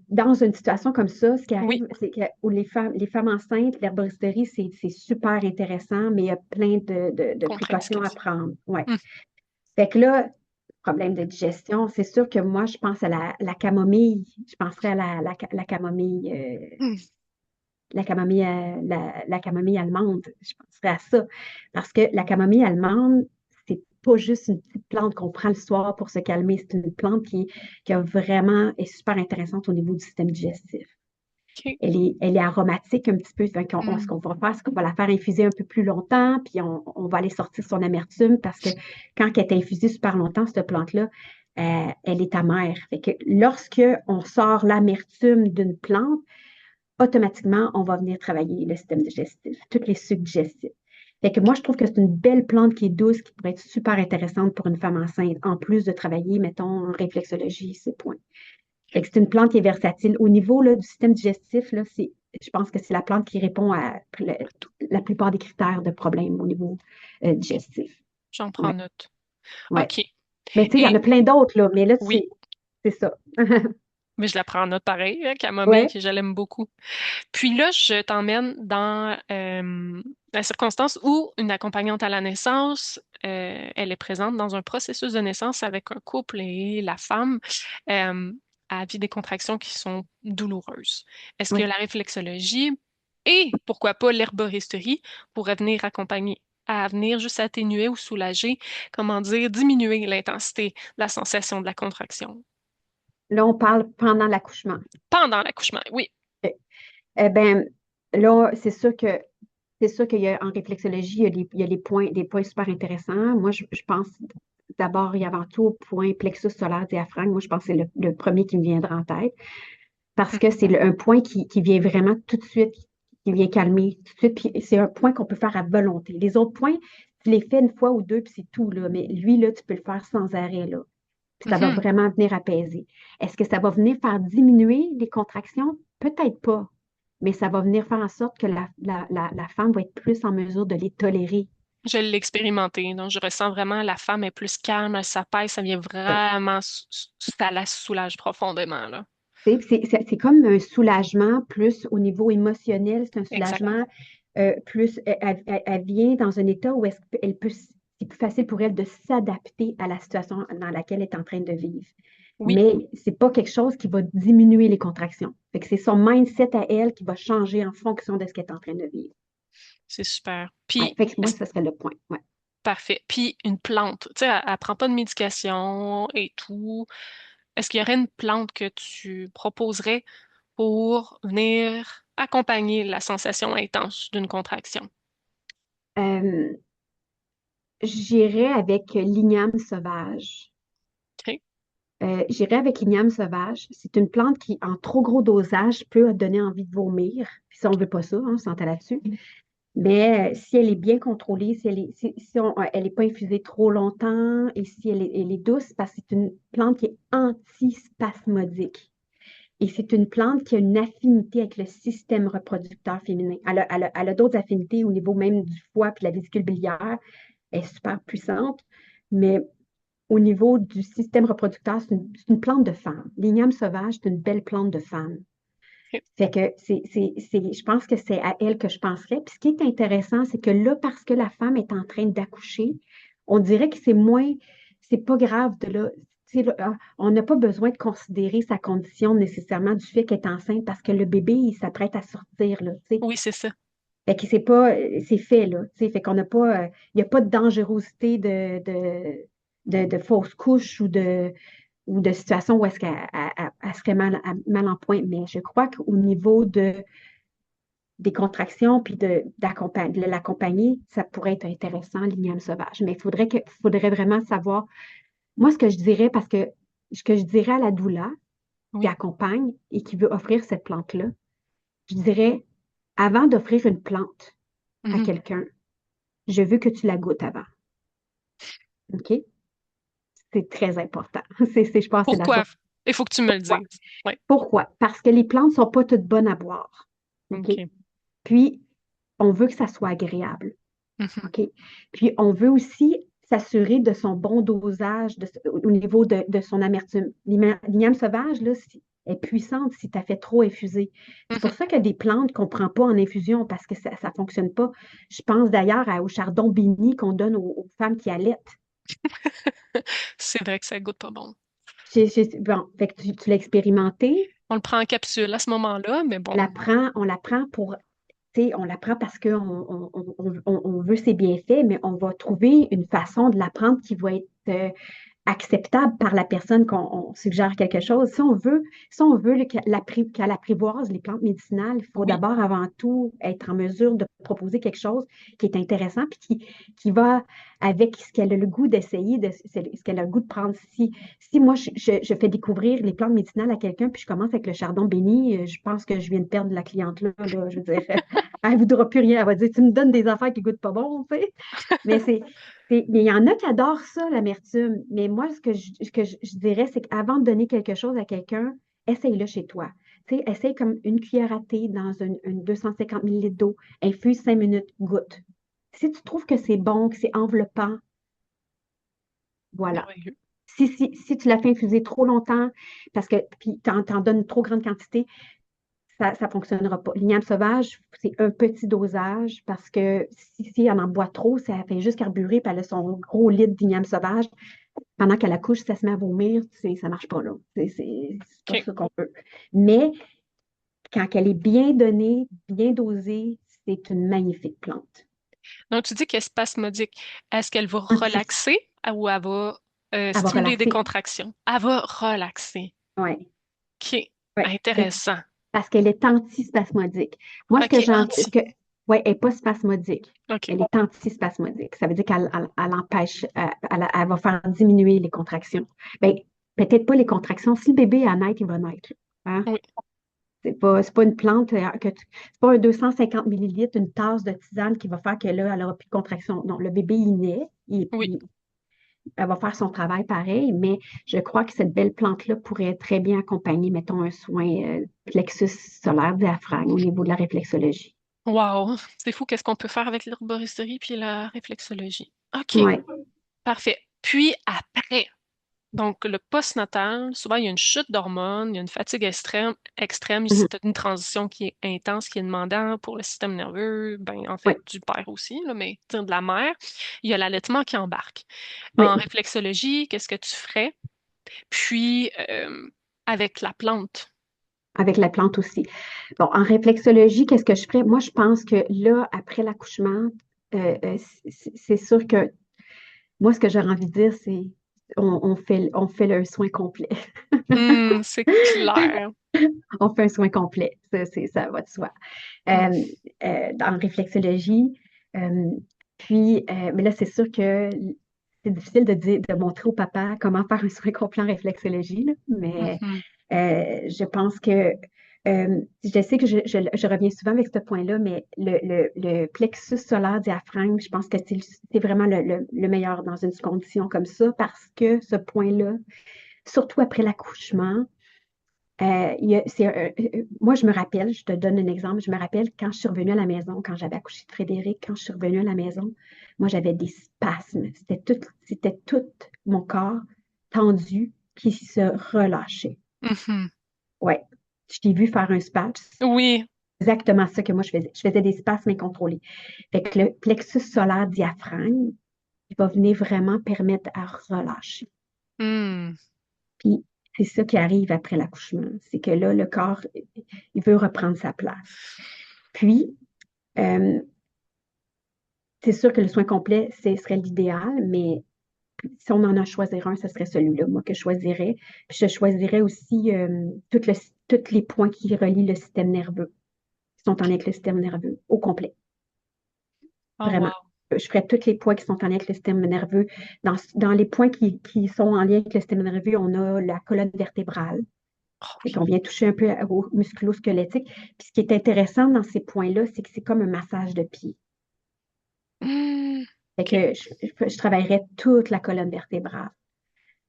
B: dans une situation comme ça, ce qui
A: Oui,
B: arrive, c'est que où les femmes enceintes, l'herboristerie, c'est super intéressant, mais il y a plein de précautions à
A: contre-indication.
B: prendre. Ouais.
A: Hum,
B: Fait que là, problème de digestion, c'est sûr que moi, je pense à la camomille. Je penserais à la camomille,
A: hum.
B: la camomille allemande. Je penserais à ça. Parce que la camomille allemande, c'est pas juste une petite plante qu'on prend le soir pour se calmer. C'est une plante qui a vraiment, est super intéressante au niveau du système digestif.
A: OK.
B: Elle est aromatique un petit peu. Fait ce
A: Hum.
B: qu'on va faire, c'est qu'on va la faire infuser un peu plus longtemps, puis on va aller sortir son amertume parce que quand elle est infusée super longtemps, cette plante-là, elle est amère. Fait que lorsque on sort l'amertume d'une plante, automatiquement, on va venir travailler le système digestif, tous les sucs digestifs. Fait que moi, je trouve que c'est une belle plante qui est douce, qui pourrait être super intéressante pour une femme enceinte, en plus de travailler, mettons, en réflexologie, ces points. Fait
A: OK.
B: que c'est une plante qui est versatile. Au niveau là, du système digestif, là, je pense que c'est la plante qui répond à la plupart des critères de problèmes au niveau
A: OK.
B: digestif.
A: J'en prends
B: Ouais,
A: note.
B: ouais.
A: OK.
B: Mais tu sais, il y en a
A: Et
B: plein d'autres, là, mais là,
A: oui,
B: c'est ça.
A: mais je la prends en note pareil, hein, camomille,
B: Ouais,
A: que je l'aime beaucoup. Puis là, je t'emmène dans la circonstance où une accompagnante à la naissance, elle est présente dans un processus de naissance avec un couple et la femme euh, vit des contractions qui sont douloureuses. Est-ce que
B: ouais.
A: la réflexologie et pourquoi pas l'herboristerie pourraient venir accompagner, à venir juste atténuer ou soulager, comment dire, diminuer l'intensité de la sensation de la contraction
B: Là, on parle pendant l'accouchement.
A: pendant l'accouchement? Oui,
B: Eh ben, là, c'est sûr qu'il y a en réflexologie, il y a des points super intéressants. Moi, je pense, d'abord et avant tout au point plexus solaire diaphragme. Moi, je pense que c'est le premier qui me viendra en tête parce que c'est un point qui vient vraiment tout de suite, qui vient calmer tout de suite. Puis c'est un point qu'on peut faire à volonté. Les autres points, tu les fais une fois ou deux, puis c'est tout, là. Mais lui, là, tu peux le faire sans arrêt, là. Puis ça va
A: Mhm.
B: vraiment venir apaiser. Est-ce que ça va venir faire diminuer les contractions? Peut-être pas. Mais ça va venir faire en sorte que la femme va être plus en mesure de les tolérer.
A: Je l'ai expérimenté, donc je ressens vraiment la femme est plus calme, elle s'apaise, ça vient vraiment, ça la soulage profondément, là.
B: Tu sais, c'est comme un soulagement plus au niveau émotionnel, c'est un
A: Exact.
B: soulagement plus, elle vient dans un état où elle peut, c'est plus facile pour elle de s'adapter à la situation dans laquelle elle est en train de vivre.
A: Oui,
B: Mais c'est pas quelque chose qui va diminuer les contractions. Fait que c'est son mindset à elle qui va changer en fonction de ce qu'elle est en train de vivre.
A: c'est super.
B: Ouais,
A: Puis,
B: fait que moi, ce serait le point. Ouais.
A: parfait. Puis, une plante, tu sais, elle prend pas de médication et tout. Est-ce qu'il y aurait une plante que tu proposerais pour venir accompagner la sensation intense d'une contraction?
B: Euh, J'irais avec l'igname sauvage.
A: OK.
B: J'irais avec l'igname sauvage. C'est une plante qui, en trop gros dosage, peut donner envie de vomir. Puis ça, on veut pas ça, hein, on s'entend là-dessus. Mais si elle est bien contrôlée, si elle n'est pas infusée trop longtemps et si elle est douce, parce que c'est une plante qui est antispasmodique. Et c'est une plante qui a une affinité avec le système reproducteur féminin. Elle a d'autres affinités au niveau même du foie puis de la vésicule biliaire. Elle est super puissante. Mais au niveau du système reproducteur, c'est une plante de femme. L'igname sauvage, c'est une belle plante de femme.
A: OK.
B: Fait que je pense que c'est à elle que je penserais. Puis ce qui est intéressant, c'est que là, parce que la femme est en train d'accoucher, on dirait que c'est pas grave de là. Tu sais, là, on n'a pas besoin de considérer sa condition nécessairement du fait qu'elle est enceinte parce que le bébé, il s'apprête à sortir, là, tu sais.
A: Oui, c'est ça.
B: Fait que c'est pas, c'est fait, là, tu sais. Fait qu'on n'a pas, il n'y a pas de dangerosité de fausse couche ou de situation où est-ce qu'elle serait mal en point. Mais je crois qu'au niveau des contractions puis de l'accompagner, ça pourrait être intéressant, l'igname sauvage. Mais faudrait vraiment savoir. Moi, ce que je dirais, parce que ce que je dirais à la doula qui
A: Oui.
B: accompagne et qui veut offrir cette plante-là, je dirais, avant d'offrir une plante à
A: Mhm.
B: quelqu'un, je veux que tu la goûtes avant. OK? C'est très important. Je pense que c'est la chose.
A: Pourquoi? Il faut que tu me le
B: Pourquoi?
A: dises. Oui.
B: Pourquoi? Parce que les plantes ne sont pas toutes bonnes à boire. OK?
A: OK.
B: Puis, on veut que ça soit agréable.
A: Mhm.
B: OK? Puis, on veut aussi s'assurer de son bon dosage au niveau de son amertume. L'igname sauvage, là, est puissante si tu as fait trop infuser. C'est pour
A: Mhm.
B: ça qu'il y a des plantes qu'on ne prend pas en infusion parce que ça ne fonctionne pas. Je pense d'ailleurs au chardon béni qu'on donne aux femmes qui allaitent.
A: C'est vrai que ça goûte pas bon.
B: Bon, fait que tu l'as expérimenté,
A: On le prend en capsule à ce moment-là, mais bon.
B: on la prend pour, tu sais, on la prend parce qu'on on veut ses bienfaits, mais on va trouver une façon de la prendre qui va être acceptable par la personne qu'on suggère quelque chose. Si on veut qu'elle apprivoise les plantes médicinales, il faut
A: Oui.
B: d'abord, avant tout, être en mesure de proposer quelque chose qui est intéressant puis qui va avec ce qu'elle a le goût d'essayer, ce qu'elle a le goût de prendre. Si moi, je fais découvrir les plantes médicinales à quelqu'un puis je commence avec le chardon béni, je pense que je viens de perdre la cliente là, je veux dire, elle ne voudra plus rien. Elle va dire, tu me donnes des affaires qui goûtent pas bon, tu sais. Mais mais il y en a qui adorent ça, l'amertume. Mais moi, ce que je dirais, c'est qu'avant de donner quelque chose à quelqu'un, essaye-le chez toi. Tu sais, essaye comme une cuillère à thé dans une 250 millilitres d'eau, infuse 5 minutes, goûte. Si tu trouves que c'est bon, que c'est enveloppant, voilà.
A: Merveilleux.
B: Si tu l'as fait infuser trop longtemps, parce que puis t'en donnes une trop grande quantité, ça ne fonctionnera pas. L'igname sauvage, c'est un petit dosage parce que si elle en boit trop, ça fait juste carburer, puis elle a son gros litre d'igname sauvage. Pendant qu'elle accouche, ça se met à vomir, ça ne marche pas là. C'est pas
A: OK.
B: ça qu'on veut. Mais quand elle est bien donnée, bien dosée, c'est une magnifique plante.
A: Donc, tu dis qu'elle est spasmodique. Est-ce qu'elle va
B: Anti-
A: relaxer ou elle va
B: Elle va
A: stimuler des
B: relaxer.
A: contractions? Elle va relaxer.
B: Oui,
A: OK.
B: oui.
A: Intéressant.
B: Parce qu'elle est antispasmodique. Moi, ce que
A: OK,
B: j'en, ce
A: anti.
B: que, Ouais, elle n'est pas spasmodique.
A: OK.
B: Elle est antispasmodique. Ça veut dire qu'elle empêche, elle va faire diminuer les contractions. Ben, peut-être pas les contractions. Si le bébé est à naître, il va naître. Hein?
A: Oui,
B: C'est pas une plante, c'est pas un 250 millilitres, une tasse de tisane qui va faire que là, elle n'aura plus de contraction. Non, le bébé, il naît,
A: oui.
B: elle va faire son travail pareil, mais je crois que cette belle plante-là pourrait très bien accompagner, mettons, un soin plexus solaire diaphragme au niveau de la réflexologie.
A: Wow, c'est fou qu'est-ce qu'on peut faire avec l'herboristerie puis la réflexologie. OK,
B: Ouais.
A: parfait. Puis après, donc le postnatal, souvent il y a une chute d'hormones, il y a une fatigue extrême,
B: Mhm.
A: c'est une transition qui est intense, qui est demandante pour le système nerveux, ben en fait
B: Ouais.
A: du père aussi, là, mais de la mère. Il y a l'allaitement qui embarque. En
B: Oui.
A: réflexologie, qu'est-ce que tu ferais? Puis avec la plante.
B: Avec la plante aussi. Bon, en réflexologie, qu'est-ce que je ferais? Moi, je pense que là, après l'accouchement, c'est sûr que moi, ce que j'aurais envie de dire, c'est on fait le soin complet.
A: C'est clair.
B: On fait un soin complet. Ça va de soi. Euh, en réflexologie. euh, mais là, c'est sûr que c'est difficile de dire, de montrer au papa comment faire un soin complet en réflexologie, là, mais
A: Mhm.
B: je pense que je sais que je reviens souvent avec ce point-là, mais le plexus solaire diaphragme, je pense que c'est vraiment le meilleur dans une condition comme ça parce que ce point-là, surtout après l'accouchement, moi, je me rappelle, je te donne un exemple, je me rappelle quand je suis revenue à la maison, quand j'avais accouché de Frédéric, quand je suis revenue à la maison, moi, j'avais des spasmes. C'était tout mon corps tendu qui se relâchait.
A: Mhm.
B: Ouais. Je t'ai vu faire un spasme.
A: Oui.
B: Exactement ça que moi je faisais. Je faisais des spasmes incontrôlés. Fait que le plexus solaire diaphragme, il va venir vraiment permettre à relâcher.
A: Hmm.
B: Puis c'est ça qui arrive après l'accouchement. C'est que là, le corps, il veut reprendre sa place. Puis, euh, c'est sûr que le soin complet, ce serait l'idéal, mais si on en a à choisir un, ce serait celui-là, moi, que je choisirais. Puis je choisirais aussi tous les points qui relient le système nerveux, qui sont en lien avec le système nerveux au complet.
A: Oh,
B: Vraiment.
A: wow.
B: Je ferais tous les points qui sont en lien avec le système nerveux. Dans les points qui sont en lien avec le système nerveux, on a la colonne vertébrale.
A: Oh,
B: Fait
A: oui.
B: qu'on vient toucher un peu au musculo-squelettique. Puis ce qui est intéressant dans ces points-là, c'est que c'est comme un massage de pied. Fait
A: OK.
B: que je travaillerais toute la colonne vertébrale.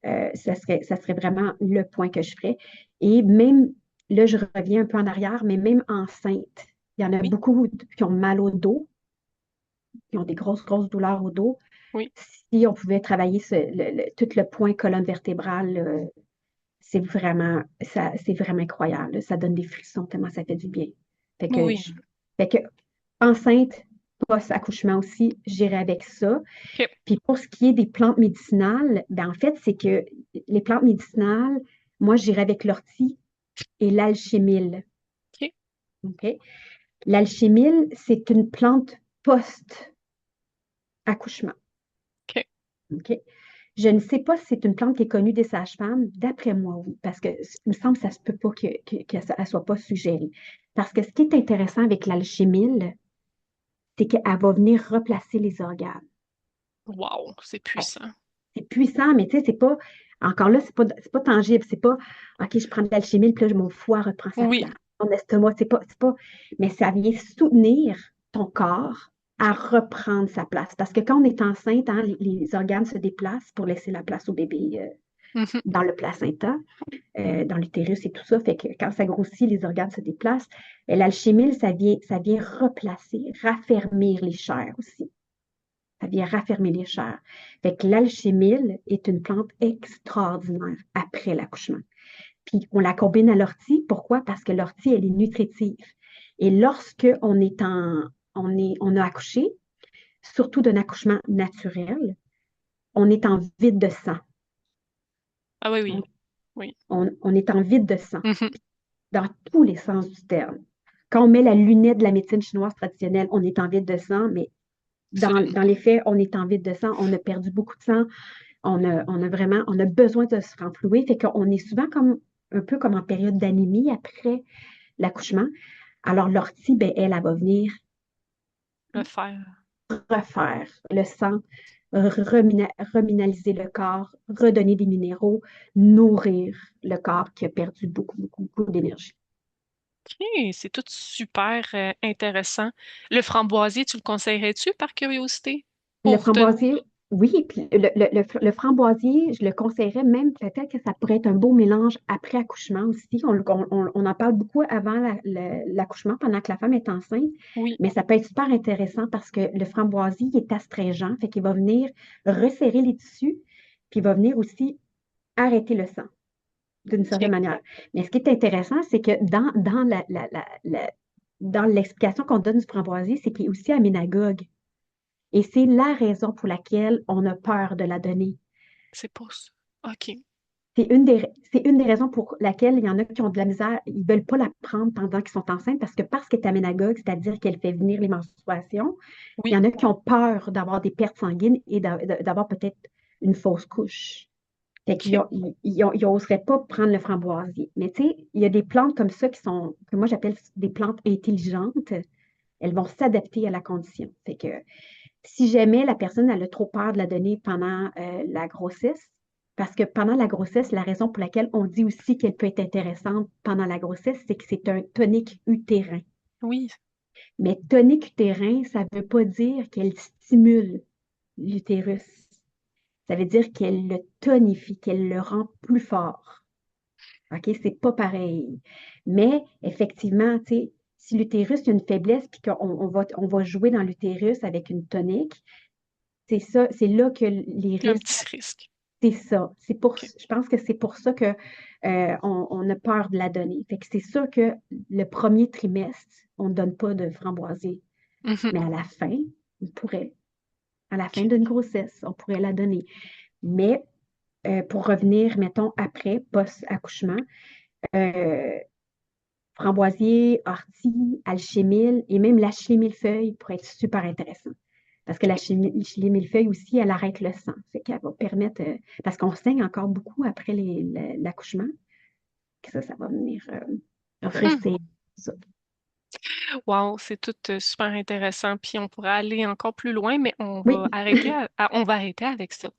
B: Ça serait vraiment le point que je ferais. Et même, là, je reviens un peu en arrière, mais même enceinte, il y en a
A: Oui,
B: beaucoup qui ont mal au dos, qui ont des grosses, grosses douleurs au dos.
A: oui,
B: Si on pouvait travailler tout le point colonne vertébrale, c'est vraiment incroyable, là. Ça donne des frissons tellement ça fait du bien. Fait que,
A: oui.
B: je- fait que enceinte, post-accouchement aussi, j'irai avec ça.
A: OK.
B: Puis pour ce qui est des plantes médicinales, ben en fait, c'est que les plantes médicinales, moi, j'irai avec l'ortie et l'alchimile.
A: OK.
B: OK? L'alchimile, c'est une plante post-accouchement.
A: OK.
B: OK? Je ne sais pas si c'est une plante qui est connue des sages-femmes. D'après moi, oui, parce que il me semble que ça se peut pas qu'elle ne soit pas suggérée. Parce que ce qui est intéressant avec l'alchimile, c'est qu'elle va venir replacer les organes.
A: Wow, c'est
B: Ouais,
A: puissant.
B: c'est puissant, mais tu sais, c'est pas, encore là, c'est pas tangible. C'est pas, OK, je prends de l'alchimile, puis là, mon foie reprend sa
A: Oui.
B: place. Mon estomac, c'est pas, mais ça vient soutenir ton corps à
A: OK.
B: reprendre sa place. Parce que quand on est enceinte, hein, les organes se déplacent pour laisser la place au bébé
A: Mhm.
B: dans le placenta, dans l'utérus et tout ça. Fait que quand ça grossit, les organes se déplacent. Et l'alchimile, ça vient replacer, raffermir les chairs aussi. Ça vient raffermir les chairs. Fait que l'alchimile est une plante extraordinaire après l'accouchement. Puis on la combine à l'ortie. Pourquoi? Parce que l'ortie, elle est nutritive. Et lorsque on a accouché, surtout d'un accouchement naturel, on est en vide de sang.
A: Ah oui, oui.
B: On,
A: Oui.
B: on est en vide de sang
A: Mhm.
B: dans tous les sens du terme. Quand on met la lunette de la médecine chinoise traditionnelle, on est en vide de sang, mais dans
A: Absolument.
B: les faits, on est en vide de sang. On a perdu beaucoup de sang. On a besoin de se renflouer. Fait qu'on est souvent un peu comme en période d'anémie après l'accouchement. Alors, l'ortie, ben, elle va venir
A: le fer.
B: refaire le sang, reminaliser le corps, redonner des minéraux, nourrir le corps qui a perdu beaucoup, beaucoup, beaucoup d'énergie.
A: OK, c'est tout super intéressant. Le framboisier, tu le conseillerais-tu par curiosité
B: Le
A: pour tenir?
B: framboisier, oui, puis le framboisier, je le conseillerais même peut-être que ça pourrait être un beau mélange après accouchement aussi. On en parle beaucoup avant l'accouchement, pendant que la femme est enceinte,
A: Oui,
B: mais ça peut être super intéressant parce que le framboisier il est astringent, fait qu'il va venir resserrer les tissus, puis il va venir aussi arrêter le sang d'une certaine
A: OK.
B: manière. Mais ce qui est intéressant, c'est que dans l'explication qu'on donne du framboisier, c'est qu'il est aussi aménagogue. Et c'est la raison pour laquelle on a peur de la donner.
A: C'est pour ça. OK.
B: C'est une des raisons pour laquelle il y en a qui ont de la misère, ils ne veulent pas la prendre pendant qu'ils sont enceintes parce qu'elle est aménagogue, c'est-à-dire qu'elle fait venir les menstruations. Il y
A: Oui,
B: en a qui ont peur d'avoir des pertes sanguines et d'avoir peut-être une fausse couche. Fait qu'ils
A: OK.
B: n'oseraient pas prendre le framboisier. Mais tu sais, il y a des plantes comme ça que moi j'appelle des plantes intelligentes. Elles vont s'adapter à la condition. Fait que si jamais la personne elle a trop peur de la donner pendant la grossesse, parce que pendant la grossesse, la raison pour laquelle on dit aussi qu'elle peut être intéressante pendant la grossesse, c'est que c'est un tonique utérin.
A: Oui,
B: Mais tonique utérin, ça ne veut pas dire qu'elle stimule l'utérus. Ça veut dire qu'elle le tonifie, qu'elle le rend plus fort. OK? C'est pas pareil. Mais effectivement, tu sais, si l'utérus a une faiblesse puis qu'on va jouer dans l'utérus avec une tonique, c'est ça, c'est là que les
A: il y a un
B: risques,
A: petit risque.
B: c'est ça.
A: OK.
B: Je pense que c'est pour ça que on a peur de la donner. Fait que c'est sûr que le premier trimestre, on ne donne pas de framboisier.
A: Mhm.
B: Mais à la fin, on pourrait. À la fin
A: OK.
B: d'une grossesse, on pourrait la donner. Mais pour revenir, mettons, après, post-accouchement, euh, framboisier, ortie, alchémile et même l'achlémilfeuille pourrait être super intéressant. Parce que l'achlémilfeuille aussi, elle arrête le sang. Fait qu'elle va permettre, parce qu'on saigne encore beaucoup après l'accouchement, que ça va venir
A: Hmm.
B: resserrer ça.
A: Wow, c'est tout super intéressant. Puis on pourrait aller encore plus loin, mais
B: Oui,
A: on va arrêter avec ça.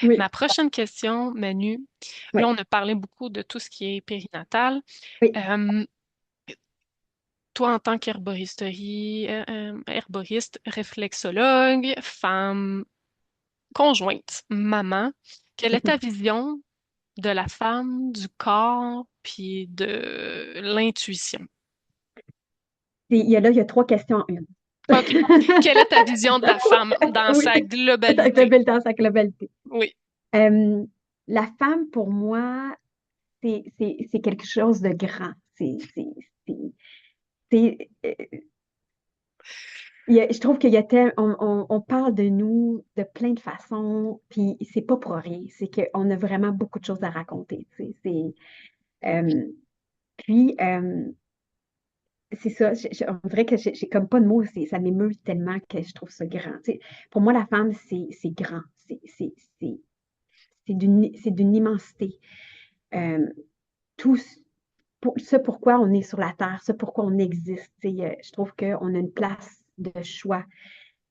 B: oui,
A: Ma prochaine question, Manu,
B: oui,
A: là, on a parlé beaucoup de tout ce qui est périnatal.
B: oui.
A: Euh, Toi, en tant herboriste, réflexologue, femme conjointe, maman, quelle est ta vision de la femme, du corps, puis de l'intuition?
B: Il y a trois questions en une.
A: OK. Quelle est ta vision de la femme dans
B: Oui,
A: sa
B: ça
A: globalité?
B: s'appelle dans sa globalité.
A: Oui.
B: Euh, la femme, pour moi, c'est quelque chose de grand. Je trouve qu'il y a on parle de nous de plein de façons, puis c'est pas pour rien. C'est qu'on a vraiment beaucoup de choses à raconter. Tu sais. Euh, puis, c'est ça. On dirait que j'ai comme pas de mots. Ça m'émeut tellement que je trouve ça grand. Tu sais. Pour moi, la femme, c'est grand. C'est d'une immensité. Euh, tout ce pourquoi on est sur la Terre, ce pourquoi on existe. Tu sais, je trouve qu'on a une place de choix.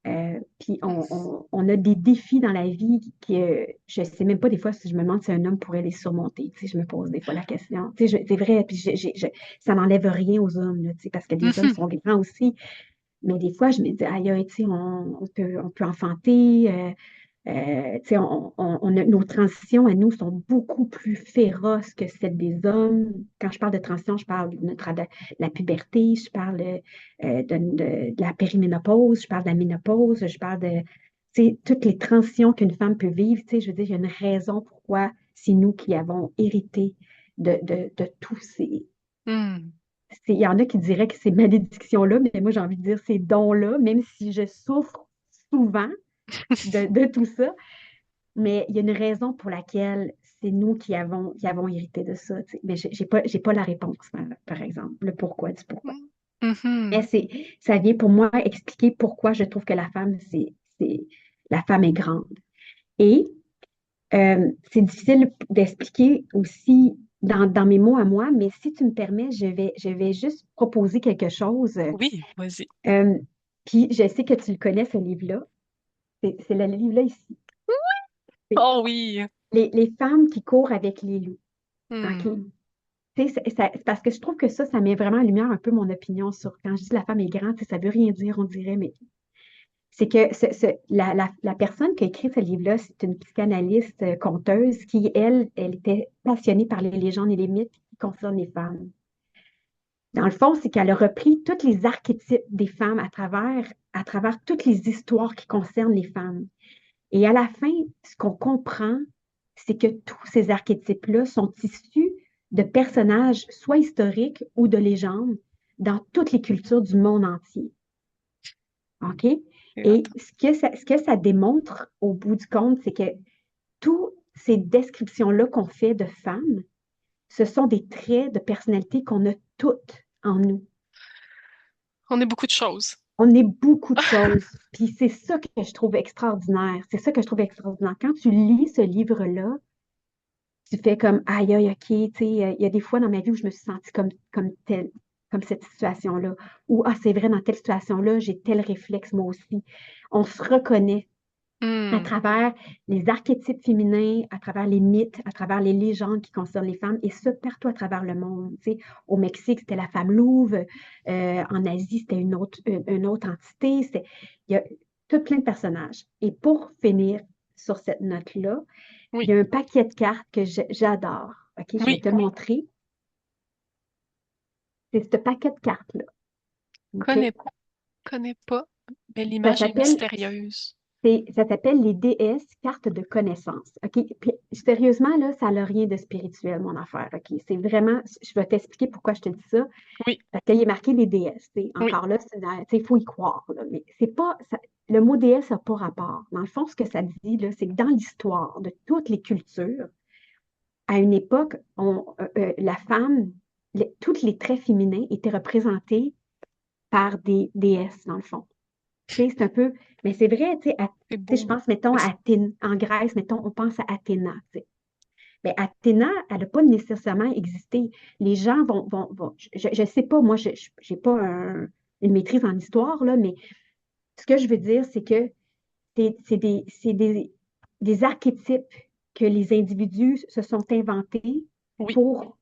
B: Puis on a des défis dans la vie que je ne sais même pas des fois si je me demande si un homme pourrait les surmonter. Tu sais, je me pose des fois la question. Tu sais, c'est vrai, puis ça n'enlève rien aux hommes, là, tu sais, parce que les hommes
A: Mhm.
B: sont grands aussi. Mais des fois, je me dis, aïe, aïe, tu sais, on peut enfanter. Tu sais, nos transitions à nous sont beaucoup plus féroces que celles des hommes. Quand je parle de transition, je parle de la puberté, je parle de la périménopause, je parle de la ménopause, je parle de tu sais, toutes les transitions qu'une femme peut vivre. Tu sais, je veux dire, il y a une raison pourquoi c'est nous qui avons hérité de tous ces.
A: Hmm.
B: Il y en a qui diraient que ces malédictions-là, mais moi j'ai envie de dire ces dons-là, même si je souffre souvent de tout ça. Mais il y a une raison pour laquelle c'est nous qui avons hérité de ça. Tu sais. Mais j'ai pas la réponse, par exemple, le pourquoi du pourquoi. Mais
A: Mhm.
B: ça vient pour moi expliquer pourquoi je trouve que la femme est grande. Et c'est difficile d'expliquer aussi dans mes mots à moi, mais si tu me permets, je vais juste proposer quelque chose.
A: Oui, vas-y.
B: Euh, Puis je sais que tu le connais, ce livre-là. C'est le livre-là ici. C'est
A: Oh oui.
B: les femmes qui courent avec les loups. OK?
A: Hmm.
B: Tu sais, c'est parce que je trouve que ça met vraiment en lumière un peu mon opinion sur quand je dis la femme est grande, tu sais, ça veut rien dire, on dirait, mais c'est que la personne qui a écrit ce livre-là, c'est une psychanalyste conteuse qui, elle était passionnée par les légendes et les mythes qui concernent les femmes. Dans le fond, c'est qu'elle a repris tous les archétypes des femmes à travers toutes les histoires qui concernent les femmes. Et à la fin, ce qu'on comprend, c'est que tous ces archétypes-là sont issus de personnages, soit historiques ou de légendes, dans toutes les cultures du monde entier. OK?
A: C'est hot.
B: Et ce que ça démontre au bout du compte, c'est que toutes ces descriptions-là qu'on fait de femmes, ce sont des traits de personnalité qu'on a toutes en nous.
A: On est beaucoup de choses.
B: On est beaucoup de choses. Puis c'est ça que je trouve extraordinaire. C'est ça que je trouve extraordinaire. Quand tu lis ce livre-là, tu fais comme, aïe, aïe, OK, tu sais, il y a des fois dans ma vie où je me suis sentie comme cette situation-là. Ou, ah, c'est vrai, dans telle situation-là, j'ai tel réflexe, moi aussi. On se reconnaît à
A: Hmm.
B: travers les archétypes féminins, à travers les mythes, à travers les légendes qui concernent les femmes, et ça partout à travers le monde. Tu sais, au Mexique, c'était la femme louve, en Asie, c'était une autre entité. Il y a tout plein de personnages. Et pour finir sur cette note-là, il
A: Oui.
B: y a un paquet de cartes que j'adore. OK, je vais
A: Oui.
B: te le montrer. C'est ce paquet de cartes-là. OK?
A: Connais, connais pas, mais
B: Ça
A: l'image est
B: s'appelle
A: mystérieuse.
B: Ça s'appelle les déesses cartes de connaissance. OK? Puis, sérieusement, là, ça n'a rien de spirituel, mon affaire. OK? C'est vraiment, je vais t'expliquer pourquoi je te dis ça.
A: Oui.
B: Parce qu'il est marqué les déesses. Tu sais.
A: Oui.
B: Encore là, il faut y croire. Là, mais c'est pas, le mot déesse n'a pas rapport. Dans le fond, ce que ça dit, là, c'est que dans l'histoire de toutes les cultures, à une époque, la femme, tous les traits féminins étaient représentés par des déesses, dans le fond. Tu sais, c'est un peu, mais c'est vrai,
A: C'est
B: tu sais, je
A: beau.
B: pense, mettons,
A: Mais
B: à Athènes, en Grèce, mettons, on pense à Athéna, tu sais. Mais Athéna, elle n'a pas nécessairement existé. Les gens je sais pas, moi, je n'ai pas une maîtrise en histoire, là, mais ce que je veux dire, c'est que c'est des archétypes que les individus
A: oui.
B: pour,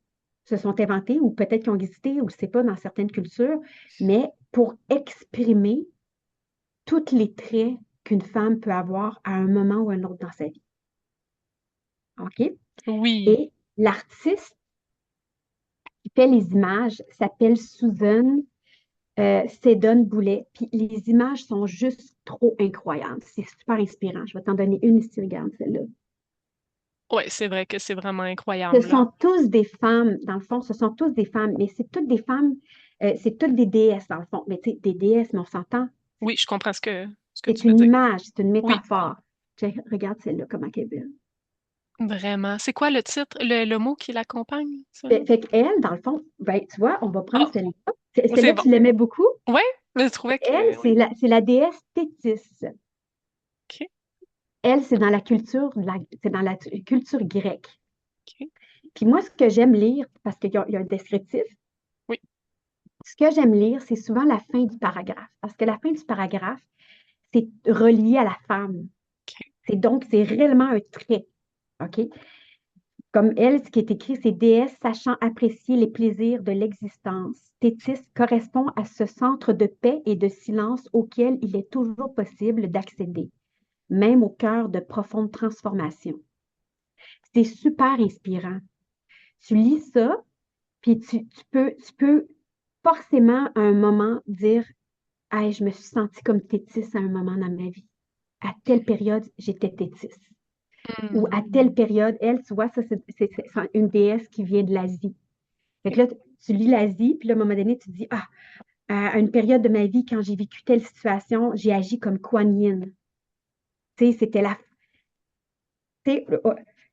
B: se sont inventés, ou peut-être qu'ils ont existé, ou je sais pas, dans certaines cultures, mais pour exprimer tous les traits qu'une femme peut avoir à un moment ou un autre dans sa vie. OK?
A: Oui.
B: Et l'artiste qui fait les images s'appelle Susan Sedon Boulet. Puis les images sont juste trop incroyables. C'est super inspirant. Je vais t'en donner une ici, regarde celle-là.
A: Ouais, c'est vrai que c'est vraiment
B: Ce
A: incroyable, là.
B: sont tous des femmes, dans le fond, ce sont tous des femmes, mais c'est toutes des femmes, c'est toutes des déesses, dans le fond. Mais tu sais, des déesses, mais on s'entend,
A: Oui, je comprends ce que
B: c'est
A: tu veux
B: une
A: dire.
B: image, c'est une
A: Oui,
B: métaphore. Regarde celle-là, comment elle est belle.
A: vraiment. C'est quoi le titre, le mot qui l'accompagne, ça?
B: Fait qu'elle, dans le fond, ben, tu vois, on va prendre
A: Ah,
B: celle-là.
A: c'est
B: Celle-là,
A: bon.
B: tu l'aimais beaucoup.
A: Ouais, mais je trouvais
B: Elle,
A: que,
B: c'est
A: oui.
B: la déesse Thétis.
A: OK,
B: Elle, c'est dans la culture, c'est dans la culture grecque.
A: OK.
B: Puis moi, ce que j'aime lire, parce qu'il y a un descriptif,
A: Oui,
B: ce que j'aime lire, c'est souvent la fin du paragraphe. Parce que la fin du paragraphe, c'est relié à la femme.
A: OK.
B: C'est réellement un trait. OK? Comme elle, ce qui est écrit, c'est déesse sachant apprécier les plaisirs de l'existence. Thétis correspond à ce centre de paix et de silence auquel il est toujours possible d'accéder, même au cœur de profondes transformations. C'est super inspirant. Tu lis ça, puis tu peux forcément à un moment dire, hey, je me suis sentie comme Thétis à un moment dans ma vie. À telle période, j'étais Thétis. Ou
A: Hmm.
B: à telle période, elle, tu vois, ça, c'est une déesse qui vient de l'Asie. Fait que
A: OK.
B: là, tu lis l'Asie, puis là, à un moment donné, tu te dis, ah, à une période de ma vie, quand j'ai vécu telle situation, j'ai agi comme Kuan Yin. Tu sais, c'était tu sais,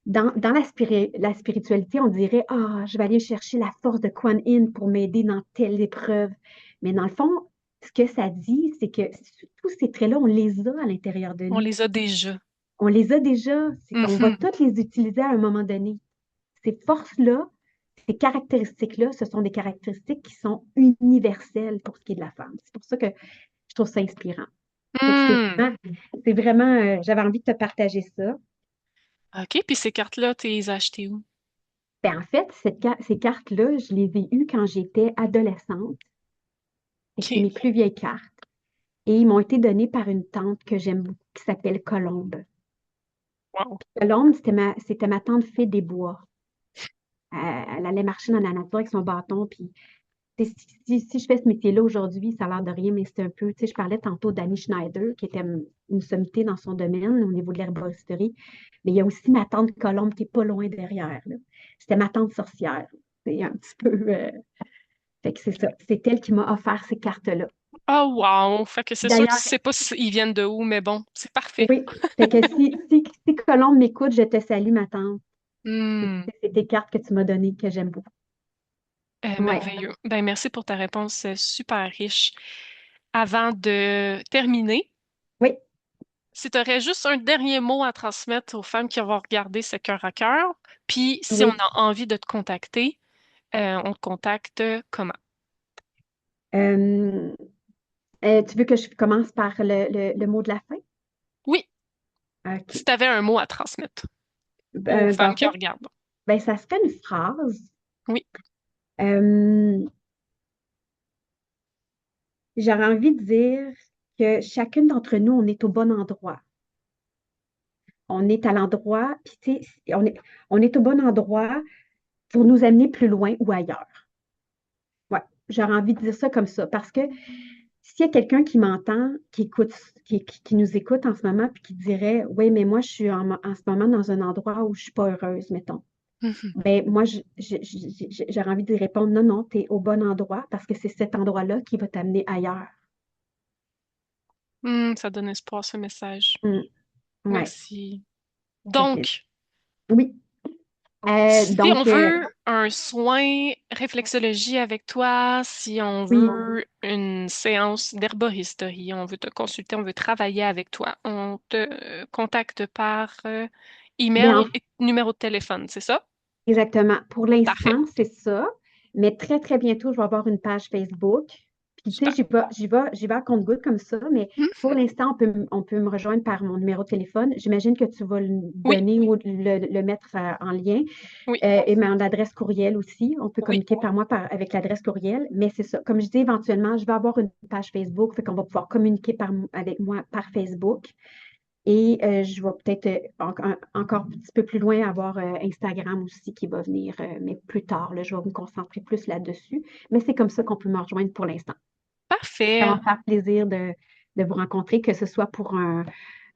B: dans la spiritualité, on dirait, ah, je vais aller chercher la force de Kuan Yin pour m'aider dans telle épreuve. Mais dans le fond, ce que ça dit, c'est que tous ces traits-là, on les a à l'intérieur de
A: On
B: nous.
A: les a déjà.
B: On les a déjà. On va
A: Mhm.
B: toutes les utiliser à un moment donné. Ces forces-là, ces caractéristiques-là, ce sont des caractéristiques qui sont universelles pour ce qui est de la femme. C'est pour ça que je trouve ça inspirant. Fait que
A: Hmm.
B: c'est vraiment, j'avais envie de te partager ça.
A: OK, puis ces cartes-là, tu les as achetées où?
B: Ben, en fait, ces cartes-là, je les ai eues quand j'étais adolescente. Fait que c'est
A: OK.
B: mes plus vieilles cartes. Et ils m'ont été données par une tante que j'aime beaucoup, qui s'appelle Colombe.
A: Wow.
B: Colombe, c'était ma tante fée des bois. Elle allait marcher dans la nature avec son bâton. Puis, tu sais, si je fais ce métier-là aujourd'hui, ça a l'air de rien, mais c'est un peu, tu sais, je parlais tantôt d'Annie Schneider, qui était une sommité dans son domaine au niveau de l'herboristerie. Mais il y a aussi ma tante Colombe qui est pas loin derrière, là. C'était ma tante sorcière. C'est un petit peu. Fait que c'est ça. C'est elle qui m'a offert ces cartes-là.
A: Oh wow! Fait que c'est sûr, tu
B: D'ailleurs,
A: sais pas s'ils viennent de où, mais bon, c'est parfait.
B: oui. Fait que si Colombe m'écoute, je te salue, ma tante.
A: Hmm.
B: C'est des cartes que tu m'as données que j'aime beaucoup. Ouais.
A: Merveilleux. Ben, merci pour ta réponse super riche. Avant de terminer,
B: Oui,
A: si tu aurais juste un dernier mot à transmettre aux femmes qui vont regarder ce cœur à cœur, puis si on
B: oui.
A: a envie de te contacter, on te contacte comment?
B: Euh, tu veux que je commence par le mot de la fin?
A: Oui, si
B: OK.
A: tu avais un mot à transmettre aux
B: Ben,
A: femmes
B: en
A: qui
B: fait,
A: regardent.
B: ben, ça serait une phrase.
A: Oui.
B: Euh, J'aurais envie de dire que chacune d'entre nous, on est au bon endroit. On est à l'endroit, puis tu sais, on est au bon endroit pour nous amener plus loin ou ailleurs. Ouais, j'aurais envie de dire ça comme ça. Parce que s'il y a quelqu'un qui m'entend, qui écoute, qui nous écoute en ce moment, puis qui dirait, oui, mais moi, je suis en ce moment dans un endroit où je suis pas heureuse, mettons.
A: Mhm.
B: Ben, moi, j'aurais envie de répondre, non, non, tu es au bon endroit parce que c'est cet endroit-là qui va t'amener ailleurs.
A: Ça donne espoir, ce message.
B: Mm, ouais.
A: Merci.
B: Fait que,
A: Donc,
B: oui.
A: si on
B: Donc,
A: veut un soin réflexologie avec toi, si on
B: oui,
A: veut une séance d'herboristerie, on veut te consulter, on veut travailler avec toi, on te contacte par
B: ben,
A: email et numéro de téléphone, c'est ça?
B: exactement. Pour
A: Parfait.
B: l'instant, c'est ça. Mais très, très bientôt, je vais avoir une page Facebook. Puis, tu sais,
A: Super.
B: j'y vais à compte-gouttes comme ça. Mais
A: Hmm?
B: pour l'instant, on peut me rejoindre par mon numéro de téléphone. J'imagine que tu vas le
A: Oui,
B: donner ou le mettre en lien.
A: oui,
B: Et mon adresse courriel aussi. On peut
A: oui.
B: communiquer par moi avec l'adresse courriel. Mais c'est ça. Comme je dis, éventuellement, je vais avoir une page Facebook. Fait qu'on va pouvoir communiquer avec moi par Facebook. Et je vais peut-être encore un petit peu plus loin avoir Instagram aussi qui va venir, mais plus tard, là, je vais me concentrer plus là-dessus. Mais c'est comme ça qu'on peut me rejoindre pour l'instant. Ça va
A: Parfait.
B: me faire plaisir de vous rencontrer, que ce soit pour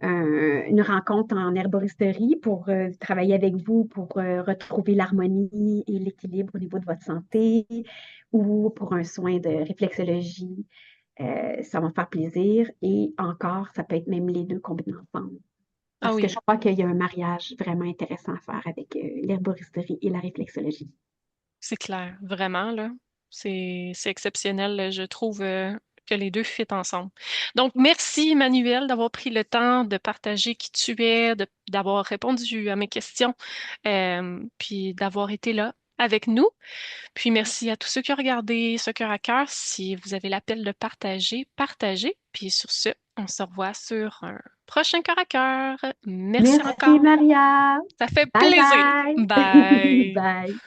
B: une rencontre en herboristerie, pour travailler avec vous, pour retrouver l'harmonie et l'équilibre au niveau de votre santé, ou pour un soin de réflexologie. Ça va me faire plaisir. Et encore, ça peut être même les deux combinés ensemble.
A: Ah
B: Parce que
A: oui,
B: je crois qu'il y a un mariage vraiment intéressant à faire avec l'herboristerie et la réflexologie.
A: c'est clair, vraiment, là. C'est exceptionnel, je trouve que les deux fit ensemble. Donc, merci, Emmanuel, d'avoir pris le temps de partager qui tu es, d'avoir répondu à mes questions, puis d'avoir été là avec nous. Puis merci à tous ceux qui ont regardé ce cœur à cœur. Si vous avez l'appel de partager, partagez. Puis sur ce, on se revoit sur un prochain cœur à cœur. Merci
B: Merci,
A: encore.
B: Maria.
A: Ça fait
B: Bye
A: plaisir.
B: bye.
A: Bye.
B: Bye.